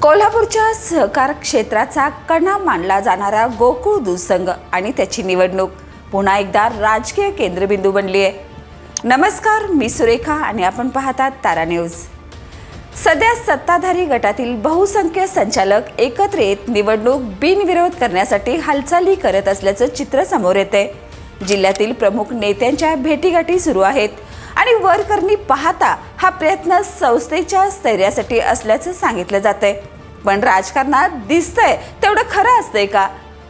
कोल्हापूरच्या सहकार क्षेत्राचा कणा मानला जाणारा गोकुळ दूध संघ आणि त्याची निवडणूक पुन्हा एकदा राजकीय केंद्रबिंदू बनली आहे. नमस्कार, मी सुरेखा आणि आपण पाहतात तारा न्यूज. सध्या सत्ताधारी गटातील बहुसंख्य संचालक एकत्र येत निवडणूक बिनविरोध करण्यासाठी हालचाली करत असल्याचं चित्र समोर येते. जिल्ह्यातील प्रमुख नेत्यांच्या भेटीगाठी सुरू आहेत आणि वरकरणी पाहता हा प्रयत्न संस्थेच्या स्थैर्यासाठी असल्याचं सांगितलं जातंय. पण राजकारणात दिसतंय तेवढं खरं असतंय का?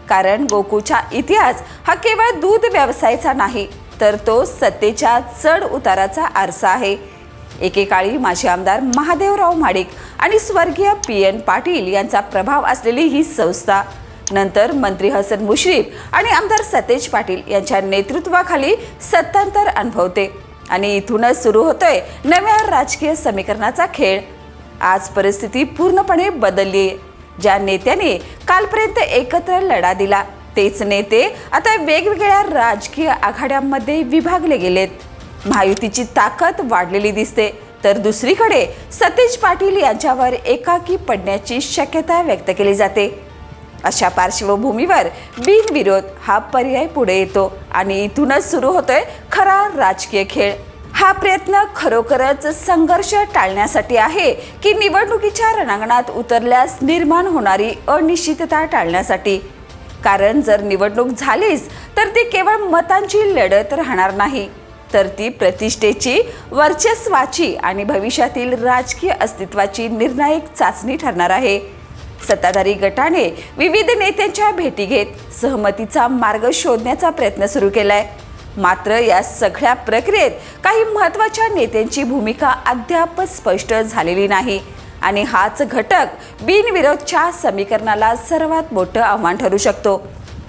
कारण गोकुळचा इतिहास हा केवळ दूध व्यवसायाचा नाही, तर तो सत्तेच्या चढ उताराचा आरसा आहे. एकेकाळी माजी आमदार महादेवराव माडिक आणि स्वर्गीय PN पाटील यांचा प्रभाव असलेली ही संस्था नंतर मंत्री हसन मुश्रीफ आणि आमदार सतेज पाटील यांच्या नेतृत्वाखाली सत्तांतर अनुभवते आणि इथूनच सुरू होतोय नव्या राजकीय समीकरणाचा खेळ. आज परिस्थिती पूर्णपणे बदलली आहे. ज्या नेत्याने कालपर्यंत एकत्र लढा दिला तेच नेते आता वेगवेगळ्या राजकीय आघाड्यांमध्ये विभागले गेलेत. महायुतीची ताकद वाढलेली दिसते, तर दुसरीकडे सतेज पाटील यांच्यावर एकाकी पडण्याची शक्यता व्यक्त केली जाते. अशा पार्श्वभूमीवर बिनविरोध हा पर्याय पुढे येतो आणि इथूनच सुरू होतोय खरा राजकीय खेळ. हा प्रयत्न खरोखरच संघर्ष टाळण्यासाठी आहे की निवडणुकीच्या रणांगणात उतरल्यास निर्माण होणारी अनिश्चितता टाळण्यासाठी? कारण जर निवडणूक झालीच तर ती केवळ मतांची लढत राहणार नाही, तर ती प्रतिष्ठेची, वर्चस्वाची आणि भविष्यातील राजकीय अस्तित्वाची निर्णायक चाचणी ठरणार आहे. सत्ताधारी गटाने विविध नेत्यांच्या भेटी घेत सहमतीचा मार्ग शोधण्याचा प्रयत्न सुरू केलाय. मात्र या सगळ्या प्रक्रियेत काही महत्त्वाच्या नेत्यांची भूमिका अद्याप स्पष्ट झालेली नाही आणि हाच घटक बिनविरोधच्या समीकरणाला सर्वात मोठं आव्हान ठरू शकतो.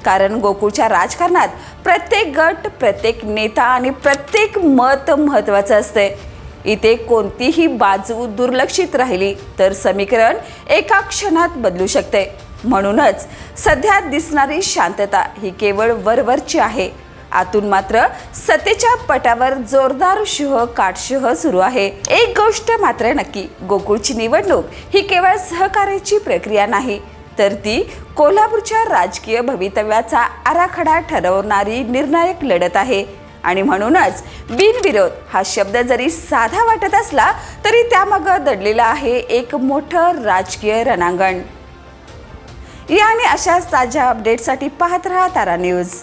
कारण गोकुळच्या राजकारणात प्रत्येक गट, प्रत्येक नेता आणि प्रत्येक मत महत्त्वाचं असते. इथे कोणतीही बाजू दुर्लक्षित राहिली तर समीकरण एका क्षणात बदलू शकते. म्हणूनच सध्या दिसणारी शांतता ही केवळ वरवरची आहे. आतून मात्र सत्तेच्या पटावर जोरदार काटशह सुरू आहे. एक गोष्ट मात्र नक्की, गोकुळची निवडणूक ही केवळ सहकार्याची प्रक्रिया नाही, तर ती कोल्हापूरच्या राजकीय भवितव्याचा आराखडा ठरवणारी निर्णायक लढत आहे. आणि म्हणूनच बिनविरोध हा शब्द जरी साधा वाटत असला तरी त्यामागे दडलेला आहे एक मोठं राजकीय रणांगण. या आणि अशाच ताज्या अपडेटसाठी पाहत रहा तारा न्यूज.